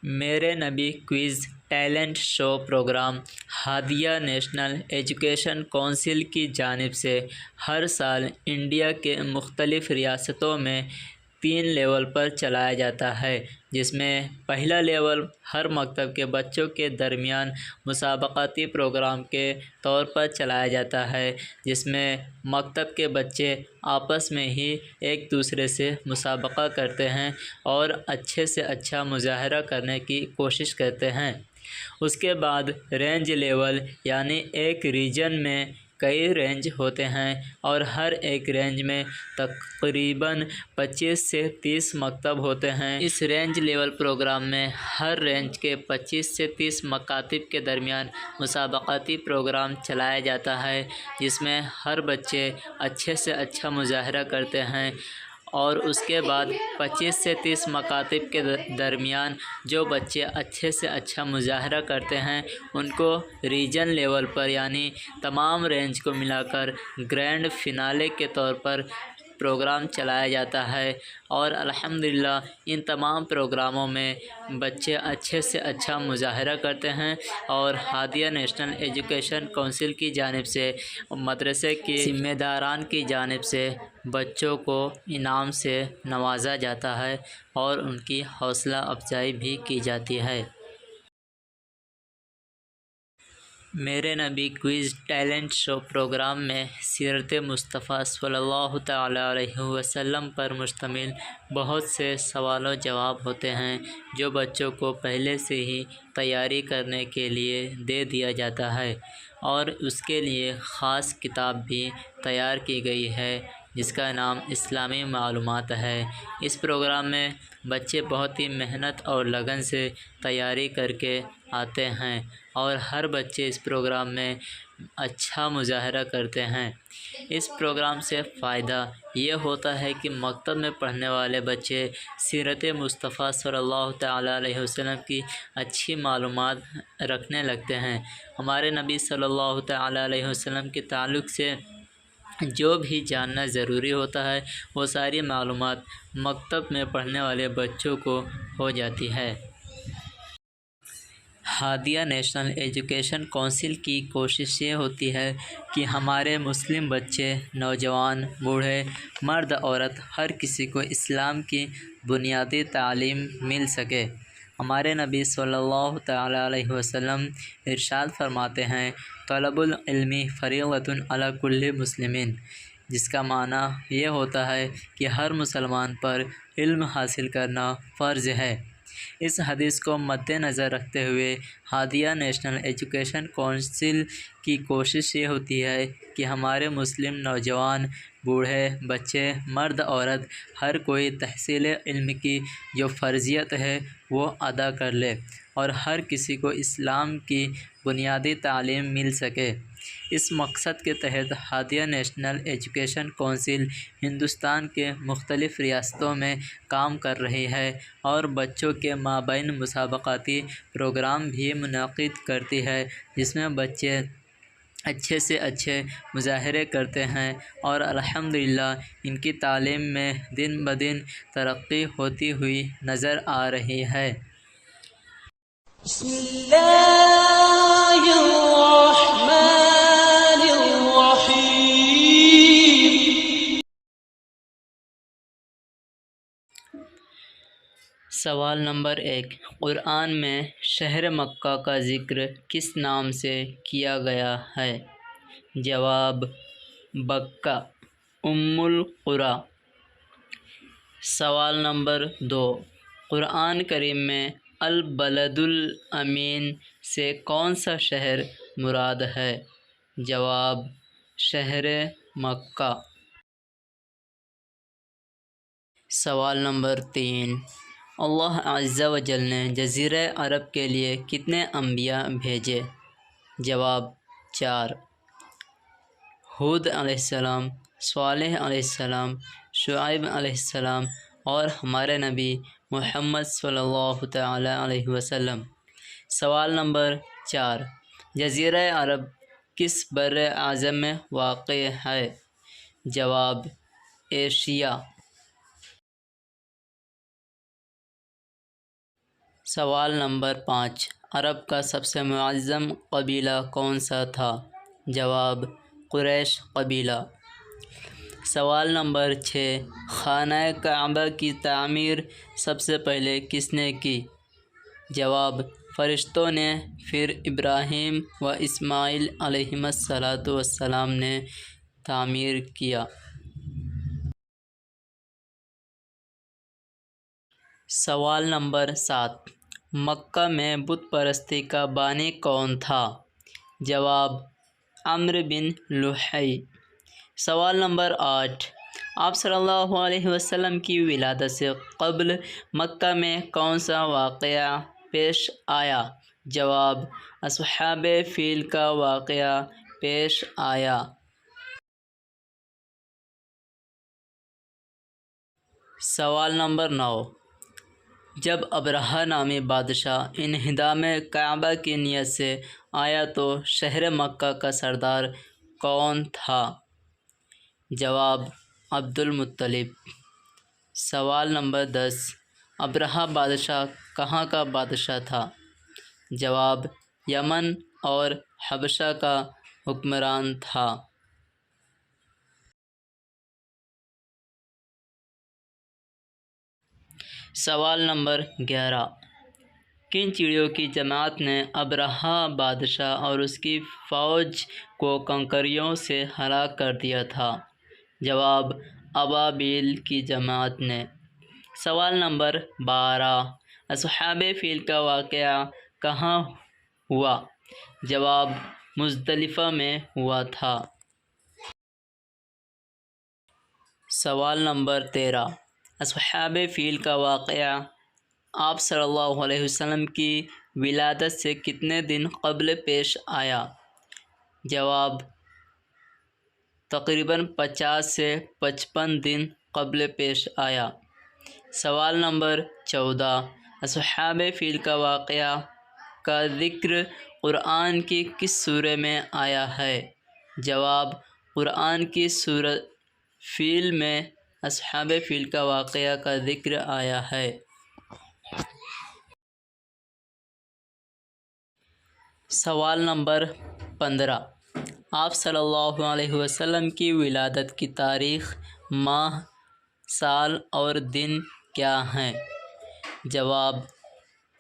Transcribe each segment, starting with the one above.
میرے نبی quiz talent شو programme Hadia national education council کی جانب سے ہر سال انڈیا کے مختلف ریاستوں میں 3 لیول پر چلایا جاتا ہے، جس میں پہلا لیول ہر مکتب کے بچوں کے درمیان مسابقاتی پروگرام کے طور پر چلایا جاتا ہے، جس میں مکتب کے بچے آپس میں ہی ایک دوسرے سے مسابقہ کرتے ہیں اور اچھے سے اچھا مظاہرہ کرنے کی کوشش کرتے ہیں۔ اس کے بعد رینج لیول یعنی ایک ریجن میں کئی رینج ہوتے ہیں اور ہر ایک رینج میں تقریباً 25 سے 30 مکتب ہوتے ہیں۔ اس رینج لیول پروگرام میں ہر رینج کے 25 سے 30 مکاتب کے درمیان مسابقاتی پروگرام چلایا جاتا ہے، جس میں ہر بچے اچھے سے اچھا مظاہرہ کرتے ہیں، اور اس کے بعد 25 سے 30 مکاتب کے درمیان جو بچے اچھے سے اچھا مظاہرہ کرتے ہیں ان کو ریجن لیول پر یعنی تمام رینج کو ملا کر گرینڈ فنالے کے طور پر پروگرام چلایا جاتا ہے، اور الحمدللہ ان تمام پروگراموں میں بچے اچھے سے اچھا مظاہرہ کرتے ہیں، اور ہادیہ نیشنل ایجوکیشن کونسل کی جانب سے مدرسے کی ذمہ داران کی جانب سے بچوں کو انعام سے نوازا جاتا ہے اور ان کی حوصلہ افزائی بھی کی جاتی ہے۔ میرے نبی کوئز ٹیلنٹ شو پروگرام میں سیرت مصطفیٰ صلی اللہ تعالیٰ علیہ وسلم پر مشتمل بہت سے سوال و جواب ہوتے ہیں، جو بچوں کو پہلے سے ہی تیاری کرنے کے لیے دے دیا جاتا ہے، اور اس کے لیے خاص کتاب بھی تیار کی گئی ہے جس کا نام اسلامی معلومات ہے۔ اس پروگرام میں بچے بہت ہی محنت اور لگن سے تیاری کر کے آتے ہیں، اور ہر بچے اس پروگرام میں اچھا مظاہرہ کرتے ہیں۔ اس پروگرام سے فائدہ یہ ہوتا ہے کہ مکتب میں پڑھنے والے بچے سیرت مصطفیٰ صلی اللہ تعالیٰ علیہ وسلم کی اچھی معلومات رکھنے لگتے ہیں۔ ہمارے نبی صلی اللہ تعالیٰ علیہ وسلم کے تعلق سے جو بھی جاننا ضروری ہوتا ہے وہ ساری معلومات مکتب میں پڑھنے والے بچوں کو ہو جاتی ہے۔ ہادیہ نیشنل ایجوکیشن کونسل کی کوشش یہ ہوتی ہے کہ ہمارے مسلم بچے، نوجوان، بوڑھے، مرد، عورت، ہر کسی کو اسلام کی بنیادی تعلیم مل سکے۔ ہمارے نبی صلی اللہ تعالیٰ علیہ وسلم ارشاد فرماتے ہیں، طلب العلم فریضۃ علی کل مسلم، جس کا معنی یہ ہوتا ہے کہ ہر مسلمان پر علم حاصل کرنا فرض ہے۔ اس حدیث کو مد نظر رکھتے ہوئے ہادیہ نیشنل ایجوکیشن کونسل کی کوشش یہ ہوتی ہے کہ ہمارے مسلم نوجوان، بوڑھے، بچے، مرد، عورت، ہر کوئی تحصیل علم کی جو فرضیت ہے وہ ادا کر لے اور ہر کسی کو اسلام کی بنیادی تعلیم مل سکے۔ اس مقصد کے تحت Hadia national education council Hindustan کے مختلف ریاستوں میں کام کر رہی ہے اور بچوں کے مابین مسابقاتی پروگرام بھی منعقد کرتی ہے، جس میں بچے اچھے سے اچھے مظاہرے کرتے ہیں اور الحمدللہ ان کی تعلیم میں دن بدن ترقی ہوتی ہوئی نظر آ رہی ہے۔ بسم اللہ الرحمن الرحیم۔ سوال نمبر 1، قرآن میں شہر مکہ کا ذکر کس نام سے کیا گیا ہے؟ جواب، بکہ، ام القری۔ سوال نمبر 2، قرآن کریم میں البلد الامین سے کون سا شہر مراد ہے؟ جواب، شہر مکہ۔ سوال نمبر 3، اللہ عز و جل نے جزیرہ عرب کے لیے کتنے انبیاء بھیجے؟ جواب، 4۔ ہود علیہ السلام، صالح علیہ السلام، شعیب علیہ السلام اور ہمارے نبی محمد صلی اللہ تعالیٰ علیہ وسلم۔ سوال نمبر 4، جزیرہ عرب کس بر اعظم میں واقع ہے؟ جواب، ایشیا۔ سوال نمبر 5، عرب کا سب سے معظم قبیلہ کون سا تھا؟ جواب، قریش قبیلہ۔ سوال نمبر 6، خانہ کعبہ کی تعمیر سب سے پہلے کس نے کی؟ جواب، فرشتوں نے، پھر ابراہیم و اسماعیل علیہم السلام نے تعمیر کیا۔ سوال نمبر 7، مکہ میں بت پرستی کا بانی کون تھا؟ جواب، عمرو بن لحی۔ سوال نمبر 8، آپ صلی اللہ علیہ وسلم کی ولادت سے قبل مکہ میں کون سا واقعہ پیش آیا؟ جواب، اصحاب فیل کا واقعہ پیش آیا۔ سوال نمبر 9، جب ابرہہ نامی بادشاہ انہدام کعبہ کی نیت سے آیا تو شہر مکہ کا سردار کون تھا؟ جواب، عبد المطلب۔ سوال نمبر 10، ابرہہ بادشاہ کہاں کا بادشاہ تھا؟ جواب، یمن اور حبشہ کا حکمران تھا۔ سوال نمبر 11، کن چڑیوں کی جماعت نے ابرہہ بادشاہ اور اس کی فوج کو کنکریوں سے ہلاک کر دیا تھا؟ جواب، ابابیل کی جماعت نے۔ سوال نمبر 12، اصحاب فیل کا واقعہ کہاں ہوا؟ جواب، مزدلفہ میں ہوا تھا۔ سوال نمبر 13، اصحاب فیل کا واقعہ آپ صلی اللہ علیہ وسلم کی ولادت سے کتنے دن قبل پیش آیا؟ جواب، تقریباً 50 سے 55 دن قبل پیش آیا۔ سوال نمبر 14، اصحاب فیل کا واقعہ کا ذکر قرآن کی کس سورہ میں آیا ہے؟ جواب، قرآن کی سورہ فیل میں اصحاب فیل کا واقعہ کا ذکر آیا ہے۔ سوال نمبر 15، آپ صلی اللہ علیہ وسلم کی ولادت کی تاریخ، ماہ، سال اور دن کیا ہیں؟ جواب،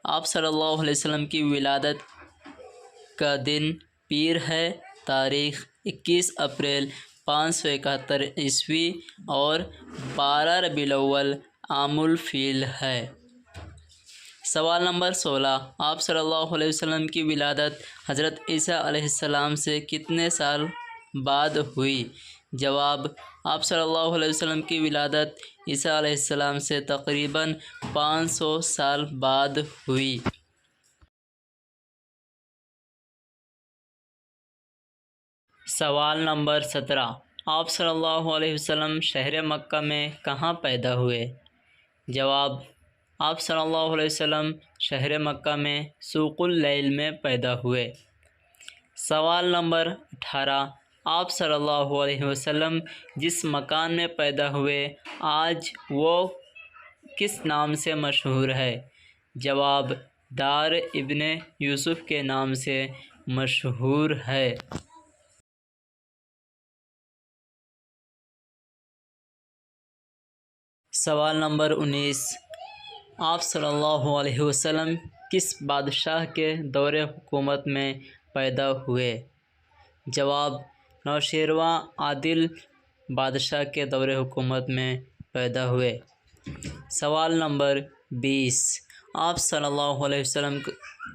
آپ صلی اللہ علیہ وسلم کی ولادت کا دن پیر ہے، تاریخ 21 اپریل 571 عیسوی اور 12 ربیع الاول عام الفیل ہے۔ سوال نمبر 16، آپ صلی اللہ علیہ وسلم کی ولادت حضرت عیسیٰ علیہ السلام سے کتنے سال بعد ہوئی؟ جواب، آپ صلی اللہ علیہ وسلم کی ولادت عیسیٰ علیہ السلام سے تقریباً 500 سال بعد ہوئی۔ سوال نمبر 17، آپ صلی اللہ علیہ وسلم شہر مکہ میں کہاں پیدا ہوئے؟ جواب، آپ صلی اللہ علیہ وسلم شہر مکہ میں سوق اللیل میں پیدا ہوئے۔ سوال نمبر 18، آپ صلی اللہ علیہ وسلم جس مکان میں پیدا ہوئے آج وہ کس نام سے مشہور ہے؟ جواب، دار ابن یوسف کے نام سے مشہور ہے۔ سوال نمبر 19، آپ صلی اللہ علیہ وسلم کس بادشاہ کے دور حکومت میں پیدا ہوئے؟ جواب، نوشیروان عادل بادشاہ کے دور حکومت میں پیدا ہوئے۔ سوال نمبر 20، آپ صلی اللہ علیہ وسلم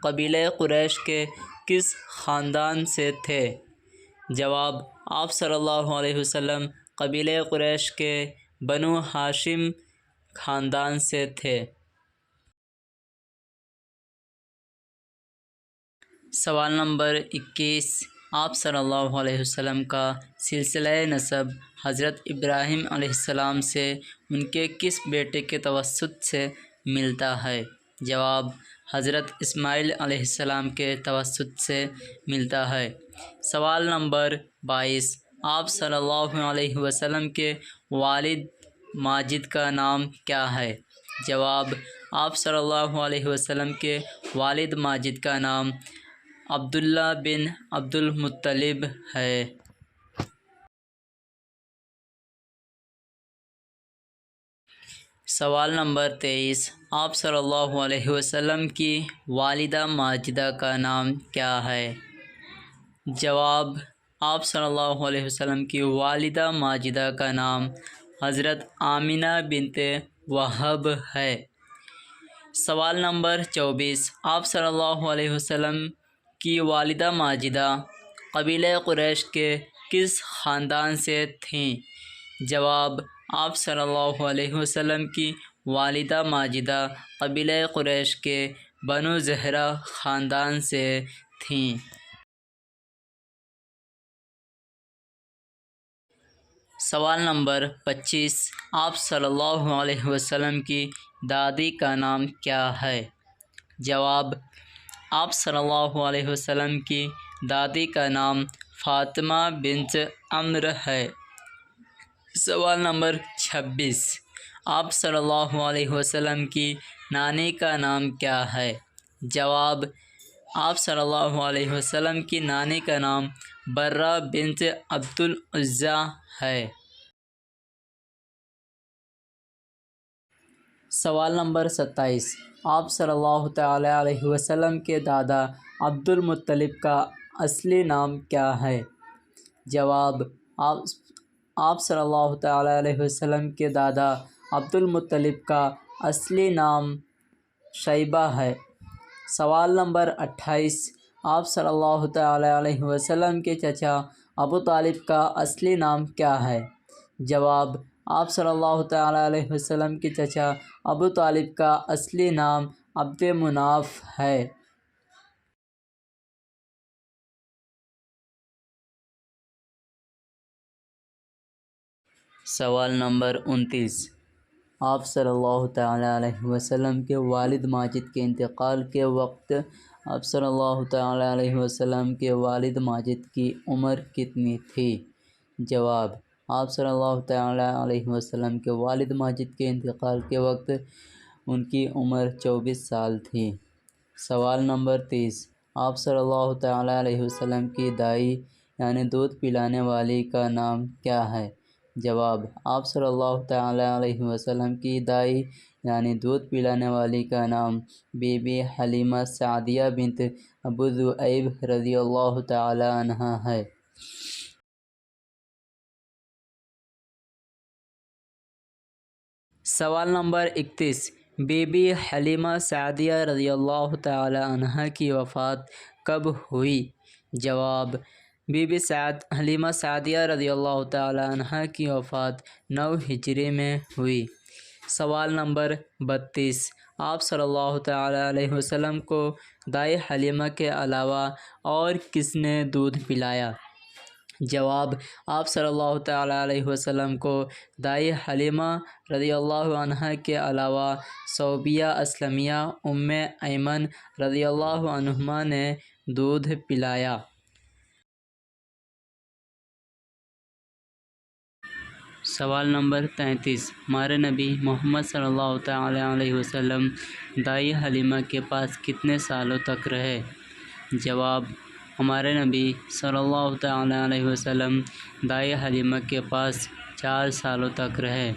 قبیلہ قریش کے کس خاندان سے تھے؟ جواب، آپ صلی اللہ علیہ وسلم قبیلہ قریش کے بنو ہاشم خاندان سے تھے۔ سوال نمبر 21، آپ صلی اللہ علیہ وسلم کا سلسلہ نسب حضرت ابراہیم علیہ السلام سے ان کے کس بیٹے کے توسط سے ملتا ہے؟ جواب، حضرت اسماعیل علیہ السلام کے توسط سے ملتا ہے۔ سوال نمبر 22، آپ صلی اللہ علیہ وسلم کے والد ماجد کا نام کیا ہے؟ جواب: آپ صلی اللہ علیہ وسلم کے والد ماجد کا نام عبداللہ بن عبد المطلب ہے۔ سوال نمبر 23، آپ صلی اللہ علیہ وسلم کی والدہ ماجدہ کا نام کیا ہے؟ جواب: آپ صلی اللہ علیہ وسلم کی والدہ ماجدہ کا نام حضرت آمنہ بنت وہب ہے۔ سوال نمبر 24، آپ صلی اللہ علیہ وسلم کی والدہ ماجدہ قبیلہ قریش کے کس خاندان سے تھیں؟ جواب: آپ صلی اللہ علیہ وسلم کی والدہ ماجدہ قبیلہ قریش کے بنو زہرہ خاندان سے تھیں۔ سوال نمبر 25، آپ صلی اللہ علیہ وسلم کی دادی کا نام کیا ہے؟ جواب: آپ صلی اللہ علیہ وسلم کی دادی کا نام فاطمہ بنت عمرو ہے۔ سوال نمبر 26، آپ صلی اللہ علیہ وسلم کی نانی کا نام کیا ہے؟ جواب: آپ صلی اللہ علیہ وسلم کی نانی کا نام برہ بنت عبد العزیٰ ہے۔ سوال نمبر 27، آپ صلی اللہ تعالی علیہ وسلم کے دادا عبد المطلب کا اصلی نام کیا ہے؟ جواب: آپ صلی اللہ تعالی علیہ وسلم کے دادا عبد المطلب کا اصلی نام شیبہ ہے۔ سوال نمبر 28، آپ صلی اللہ تعالی علیہ وسلم کے چچا ابو طالب کا اصلی نام کیا ہے؟ جواب: آپ صلی اللہ تعالی علیہ وسلم کے چچا ابو طالب کا اصلی نام عبد مناف ہے۔ سوال نمبر 29، آپ صلی اللہ تعالی علیہ وسلم کے والد ماجد کے انتقال کے وقت آپ صلی اللہ تعالی علیہ وسلم کے والد ماجد کی عمر کتنی تھی؟ جواب: آپ صلی اللہ تعالی علیہ وسلم کے والد ماجد کے انتقال کے وقت ان کی عمر 24 سال تھی۔ سوال نمبر 30، آپ صلی اللہ تعالی علیہ وسلم کی دائی یعنی دودھ پلانے والی کا نام کیا ہے؟ جواب: آپ صلی اللہ تعالی علیہ وسلم کی دائی یعنی دودھ پلانے والی کا نام بی بی حلیمہ سعدیہ بنت ابو ذؤیب رضی اللہ تعالی عنہا ہے۔ سوال نمبر 31، بی بی حلیمہ سعدیہ رضی اللہ تعالی عنہا کی وفات کب ہوئی؟ جواب: بی بی حلیمہ سعدیہ رضی اللہ تعالی عنہا کی وفات 9 ہجری میں ہوئی۔ سوال نمبر 32، آپ صلی اللہ تعالی علیہ وسلم کو دائی حلیمہ کے علاوہ اور کس نے دودھ پلایا؟ جواب: آپ صلی اللہ تعالی علیہ وسلم کو دائی حلیمہ رضی اللہ عنہا کے علاوہ صوبیہ اسلمیہ ام ایمن رضی اللہ عنہما نے دودھ پلایا۔ سوال نمبر 33، ہمارے نبی محمد صلی اللہ تعالی علیہ وسلم دائی حلیمہ کے پاس کتنے سالوں تک رہے؟ جواب: ہمارے نبی صلی اللہ تعالی علیہ وسلم دائی حلیمہ کے پاس 4 سالوں تک رہے۔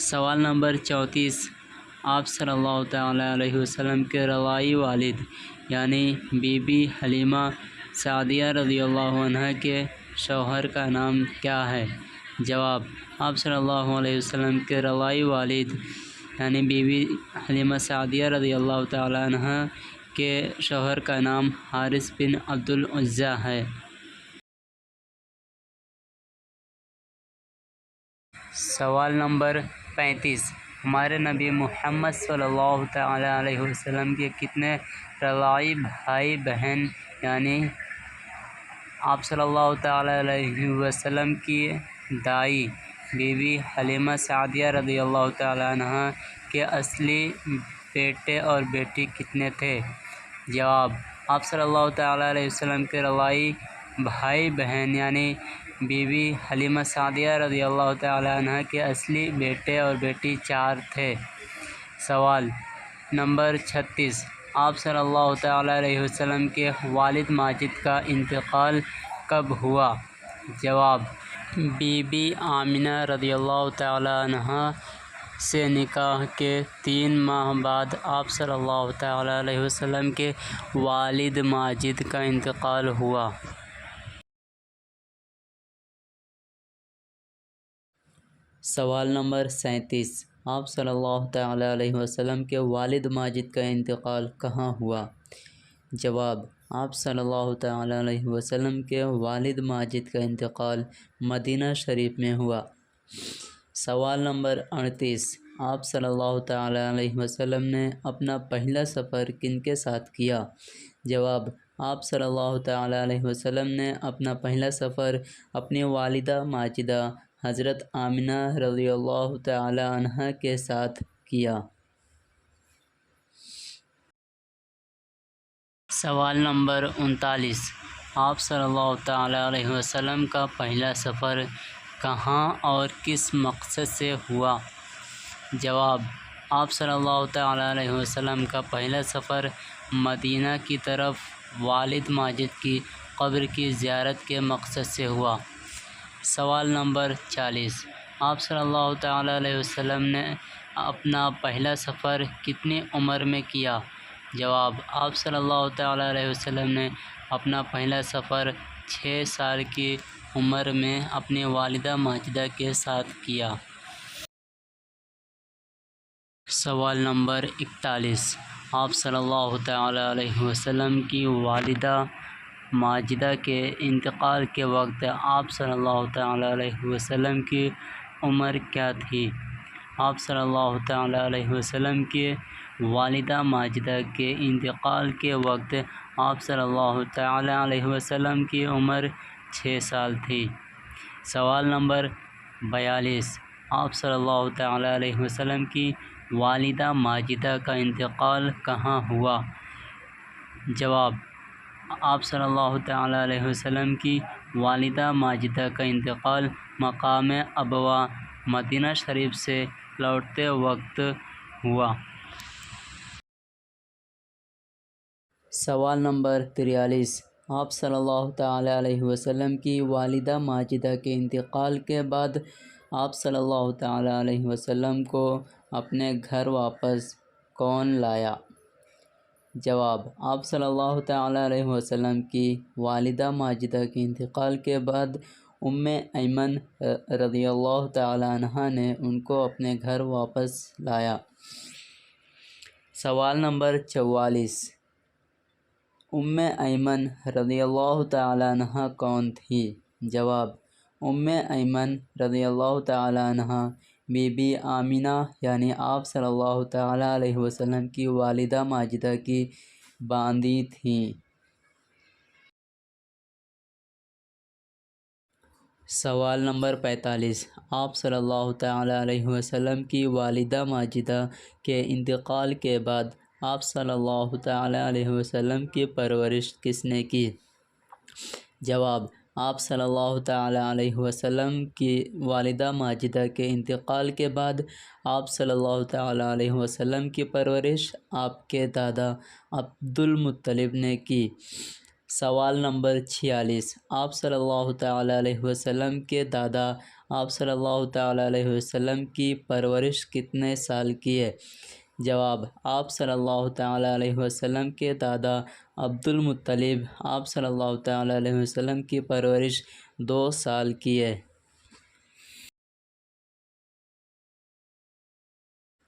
سوال نمبر 34، آپ صلی اللہ تعالی علیہ وسلم کے رضاعی والد یعنی بی بی حلیمہ سعدیہ رضی اللہ عنہا کے شوہر کا نام کیا ہے؟ جواب: آپ صلی اللہ علیہ وسلم کے رضاعی والد یعنی بی بی حلیمہ سعدیہ رضی اللہ تعالی عنہا کے شوہر کا نام حارث بن عبد العزیٰ ہے۔ سوال نمبر 35، ہمارے نبی محمد صلی اللہ تعالی علیہ وسلم کے کتنے رضاعی بھائی بہن یعنی آپ صلی اللہ تعالی علیہ وسلم کی دائی بی بی حلیمہ سعدیہ رضی اللہ تعالی عنہا کے اصلی بیٹے اور بیٹی کتنے تھے؟ جواب: آپ صلی اللہ تعالی علیہ وسلم کے رضاعی بھائی بہن یعنی بی بی حلیمہ سعدیہ رضی اللہ تعالی عنہا کے اصلی بیٹے اور بیٹی 4 تھے۔ سوال نمبر 36، آپ صلی اللہ تعالیٰ علیہ وسلم کے والد ماجد کا انتقال کب ہوا؟ جواب، بی بی آمنہ رضی اللہ تعالیٰ عنہ سے نکاح کے 3 ماہ بعد آپ صلی اللہ تعالیٰ علیہ وسلم کے والد ماجد کا انتقال ہوا۔ سوال نمبر 37، آپ صلی اللہ تعالیٰ علیہ وسلم کے والد ماجد کا انتقال کہاں ہوا؟ جواب، آپ صلی اللہ تعالیٰ علیہ وسلم کے والد ماجد کا انتقال مدینہ شریف میں ہوا۔ سوال نمبر 38، آپ صلی اللہ تعالیٰ علیہ وسلم نے اپنا پہلا سفر کن کے ساتھ کیا؟ جواب، آپ صلی اللہ تعالیٰ علیہ وسلم نے اپنا پہلا سفر اپنی والدہ ماجدہ حضرت آمنہ رضی اللہ تعالیٰ عنہ کے ساتھ کیا۔ سوال نمبر 39، آپ صلی اللہ تعالیٰ علیہ وسلم کا پہلا سفر کہاں اور کس مقصد سے ہوا؟ جواب، آپ صلی اللہ تعالیٰ علیہ وسلم کا پہلا سفر مدینہ کی طرف والد ماجد کی قبر کی زیارت کے مقصد سے ہوا۔ سوال نمبر 40، آپ صلی اللہ تعالیٰ علیہ وسلم نے اپنا پہلا سفر کتنی عمر میں کیا؟ جواب، آپ صلی اللہ تعالیٰ علیہ وسلم نے اپنا پہلا سفر 6 سال کی عمر میں اپنی والدہ ماجدہ کے ساتھ کیا۔ سوال نمبر 41، آپ صلی اللہ تعالیٰ علیہ وسلم کی والدہ ماجدہ کے انتقال کے وقت آپ صلی اللہ تعالیٰ علیہ وسلم کی عمر کیا تھی؟ آپ صلی اللہ تعالیٰ علیہ وسلم کی والدہ ماجدہ کے انتقال کے وقت آپ صلی اللہ تعالیٰ علیہ وسلم کی عمر 6 سال تھی۔ سوال نمبر 42، آپ صلی اللہ تعالیٰ علیہ وسلم کی والدہ ماجدہ کا انتقال کہاں ہوا؟ جواب، آپ صلی اللہ تعالیٰ علیہ وسلم کی والدہ ماجدہ کا انتقال مقام ابوا مدینہ شریف سے لوٹتے وقت ہوا۔ سوال نمبر 43، آپ صلی اللہ تعالیٰ علیہ وسلم کی والدہ ماجدہ کے انتقال کے بعد آپ صلی اللہ تعالیٰ علیہ وسلم کو اپنے گھر واپس کون لایا؟ جواب، آپ صلی اللہ تعالیٰ علیہ وسلم کی والدہ ماجدہ کے انتقال کے بعد ام ایمن رضی اللہ تعالیٰ عنہ نے ان کو اپنے گھر واپس لایا۔ سوال نمبر 44، ام ایمن رضی اللہ تعالیٰ عنہ کون تھی؟ جواب، ام ایمن رضی اللہ تعالیٰ عنہ بی بی آمنہ یعنی آپ صلی اللہ تعالیٰ علیہ وسلم کی والدہ ماجدہ کی باندی تھیں۔ سوال نمبر 45، آپ صلی اللہ تعالیٰ علیہ وسلم کی والدہ ماجدہ کے انتقال کے بعد آپ صلی اللہ تعالیٰ علیہ وسلم کی پرورش کس نے کی؟ جواب، آپ صلی اللہ تعالیٰ علیہ وسلم کی والدہ ماجدہ کے انتقال کے بعد آپ صلی اللہ تعالیٰ علیہ وسلم کی پرورش آپ کے دادا عبد المطلب نے کی۔ سوال نمبر 46، آپ صلی اللہ تعالیٰ علیہ وسلم کے دادا آپ صلی اللہ تعالیٰ علیہ وسلم کی پرورش کتنے سال کی ہے؟ جواب، آپ صلی اللہ تعالیٰ علیہ وسلم کے دادا عبد المطلب آپ صلی اللہ تعالیٰ علیہ وسلم کی پرورش 2 سال کی ہے۔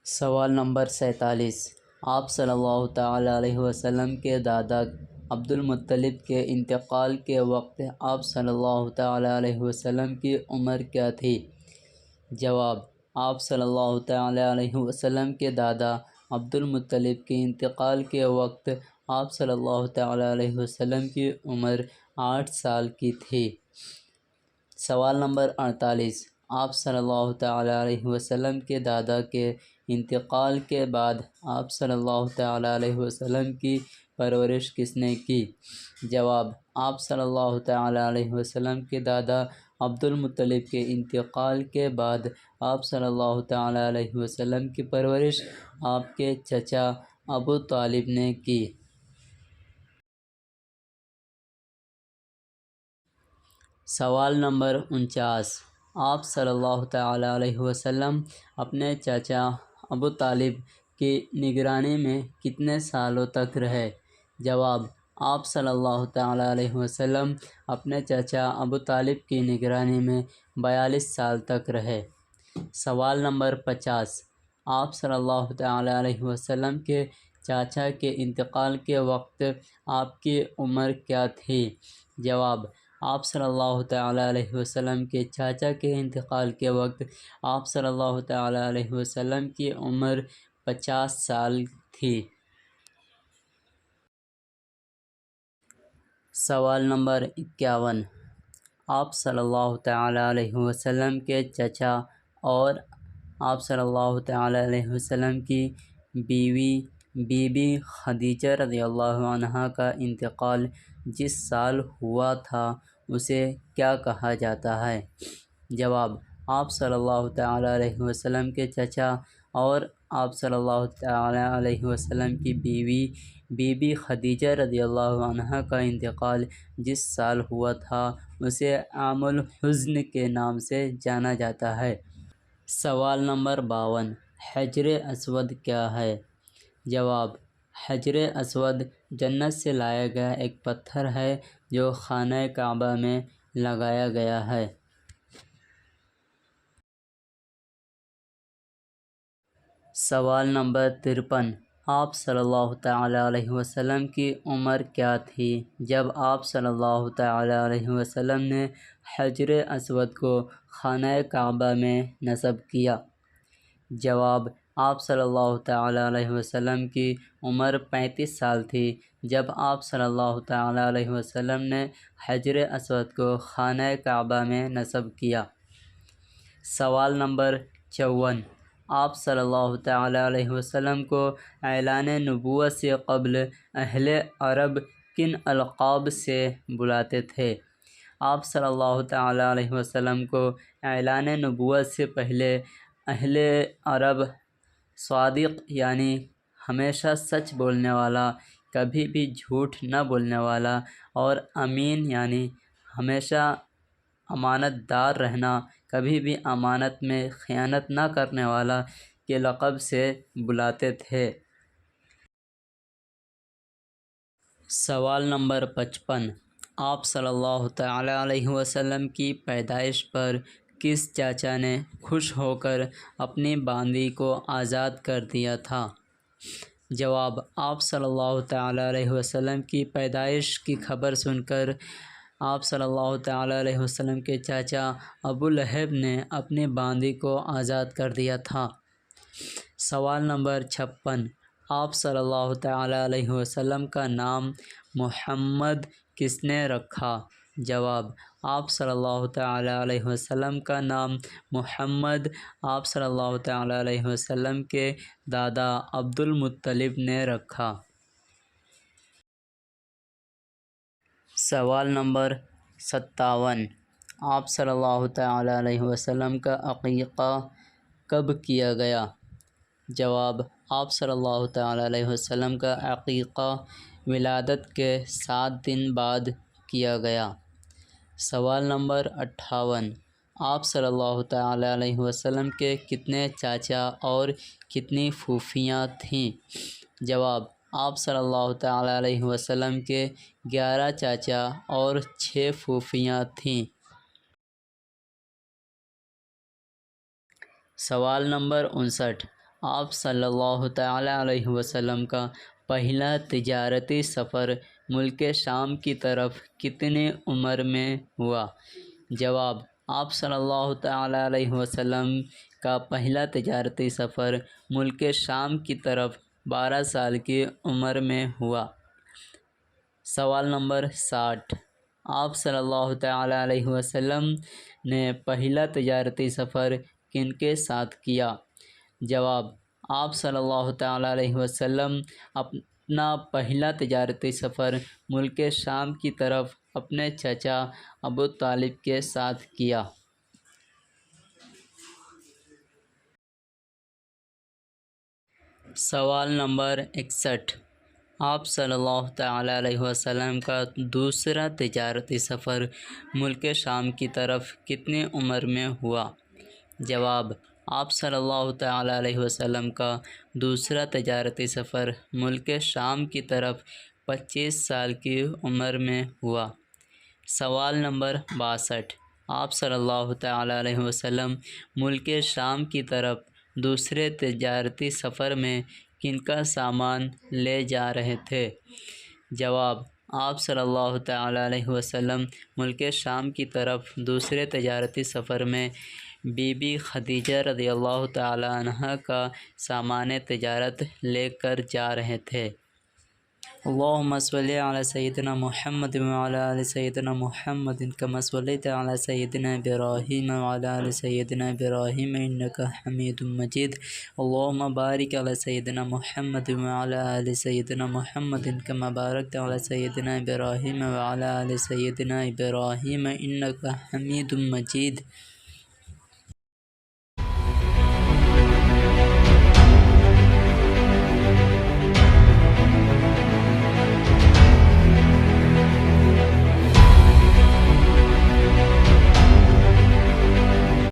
سوال نمبر 47، آپ صلی اللہ تعالیٰ علیہ وسلم کے دادا عبد المطلب کے انتقال کے وقت آپ صلی اللہ تعالیٰ علیہ وسلم کی عمر کیا تھی؟ جواب، آپ صلی اللہ تعالیٰ علیہ وسلم کے دادا عبد المطلب کے انتقال کے وقت آپ صلی اللہ تعالیٰ علیہ وسلم کی عمر 8 سال کی تھی۔ سوال نمبر 48، آپ صلی اللہ تعالیٰ علیہ وسلم کے دادا کے انتقال کے بعد آپ صلی اللہ تعالیٰ علیہ وسلم کی پرورش کس نے کی؟ جواب، آپ صلی اللہ تعالیٰ علیہ وسلم کے دادا عبد المطلب کے انتقال کے بعد آپ صلی اللہ تعالیٰ علیہ وسلم کی پرورش آپ کے چچا ابو طالب نے کی۔ سوال نمبر 49، آپ صلی اللہ تعالیٰ علیہ وسلم اپنے چچا ابو طالب کی نگرانی میں کتنے سالوں تک رہے؟ جواب، آپ صلی اللہ تعالیٰ علیہ وسلم اپنے چچا ابو طالب کی نگرانی میں 42 سال تک رہے۔ سوال نمبر 50، آپ صلی اللہ تعالیٰ علیہ وسلم کے چاچا کے انتقال کے وقت آپ کی عمر کیا تھی؟ جواب، آپ صلی اللہ تعالیٰ علیہ وسلم کے چاچا کے انتقال کے وقت آپ صلی اللہ تعالیٰ علیہ وسلم کی عمر 50 سال تھی۔ سوال نمبر 51، آپ صلی اللہ تعالیٰ علیہ وسلم کے چچا اور آپ صلی اللہ تعالیٰ علیہ وسلم کی بیوی بی بی خدیجہ رضی اللہ عنہا کا انتقال جس سال ہوا تھا اسے کیا کہا جاتا ہے؟ جواب، آپ صلی اللہ تعالیٰ علیہ وسلم کے چچا اور آپ صلی اللہ تعالیٰ علیہ وسلم کی بیوی بی بی خدیجہ رضی اللہ عنہا کا انتقال جس سال ہوا تھا اسے عام الحزن کے نام سے جانا جاتا ہے۔ سوال نمبر 52، حجر اسود کیا ہے؟ جواب، حجر اسود جنت سے لایا گیا ایک پتھر ہے جو خانہ کعبہ میں لگایا گیا ہے۔ سوال نمبر 53، آپ صلی اللہ تعالیٰ علیہ وسلم کی عمر کیا تھی جب آپ صلی اللہ تعالیٰ علیہ وسلم نے حجر اسود کو خانہ کعبہ میں نصب کیا؟ جواب، آپ صلی اللہ تعالیٰ علیہ وسلم کی عمر 35 سال تھی جب آپ صلی اللہ تعالیٰ علیہ وسلم نے حجر اسود کو خانہ کعبہ میں نصب کیا۔ سوال نمبر 54، آپ صلی اللہ تعالیٰ علیہ وسلم کو اعلان نبوت سے قبل اہل عرب کن القاب سے بلاتے تھے؟ آپ صلی اللہ تعالیٰ علیہ وسلم کو اعلان نبوت سے پہلے اہل عرب صادق یعنی ہمیشہ سچ بولنے والا، کبھی بھی جھوٹ نہ بولنے والا، اور امین یعنی ہمیشہ امانت دار رہنا، کبھی بھی امانت میں خیانت نہ کرنے والا کے لقب سے بلاتے تھے۔ سوال نمبر 55، آپ صلی اللہ تعالیٰ علیہ وسلم کی پیدائش پر کس چاچا نے خوش ہو کر اپنی باندی کو آزاد کر دیا تھا؟ جواب، آپ صلی اللہ تعالیٰ علیہ وسلم کی پیدائش کی خبر سن کر آپ صلی اللہ تعالیٰ علیہ وسلم کے چاچا ابو لہب نے اپنی باندی کو آزاد کر دیا تھا۔ سوال نمبر 56، آپ صلی اللہ تعالیٰ علیہ وسلم کا نام محمد کس نے رکھا؟ جواب، آپ صلی اللہ تعالیٰ علیہ وسلم کا نام محمد آپ صلی اللہ تعالیٰ علیہ وسلم کے دادا عبد المطلب نے رکھا۔ سوال نمبر 57، آپ صلی اللہ تعالیٰ علیہ وسلم کا عقیقہ کب کیا گیا؟ جواب، آپ صلی اللہ تعالیٰ علیہ وسلم کا عقیقہ ولادت کے 7 دن بعد کیا گیا۔ سوال نمبر 58، آپ صلی اللہ تعالیٰ علیہ وسلم کے کتنے چاچا اور کتنی پھوپھیاں تھیں؟ جواب، آپ صلی اللہ تعالیٰ علیہ وسلم کے 11 چاچا اور 6 پھوپھیاں تھیں۔ سوال نمبر 59، آپ صلی اللہ تعالیٰ علیہ وسلم کا پہلا تجارتی سفر ملک شام کی طرف کتنی عمر میں ہوا؟ جواب، آپ صلی اللہ تعالیٰ علیہ وسلم کا پہلا تجارتی سفر ملک شام کی طرف 12 سال کی عمر میں ہوا۔ سوال نمبر 60، آپ صلی اللہ تعالیٰ علیہ وسلم نے پہلا تجارتی سفر کن کے ساتھ کیا؟ جواب، آپ صلی اللہ تعالیٰ علیہ وسلم اپنا پہلا تجارتی سفر ملک شام کی طرف اپنے چچا ابو طالب کے ساتھ کیا۔ سوال نمبر 61، آپ صلی اللہ تعالیٰ علیہ وسلم کا دوسرا تجارتی سفر ملک شام کی طرف کتنی عمر میں ہوا؟ جواب، آپ صلی اللہ تعالیٰ علیہ وسلم کا دوسرا تجارتی سفر ملک شام کی طرف 25 سال کی عمر میں ہوا۔ سوال نمبر 62، آپ صلی اللہ تعالیٰ علیہ وسلم ملک شام کی طرف دوسرے تجارتی سفر میں کن کا سامان لے جا رہے تھے؟ جواب، آپ صلی اللہ تعالیٰ علیہ وسلم ملک شام کی طرف دوسرے تجارتی سفر میں بی بی خدیجہ رضی اللہ تعالیٰ عنہ کا سامان تجارت لے کر جا رہے تھے۔ اللہم صلی علی سیدنا محمد وعلی آل سیدنا محمد کما صلیت علی سیدنا ابراہیم وعلی آل سیدنا ابراہیم انک حمید مجید۔ اللہم بارک علی سیدنا محمد وعلی آل سیدنا محمد کما بارکت علی سیدنا ابراہیم وعلی آل سیدنا ابراہیم انک حمید مجید۔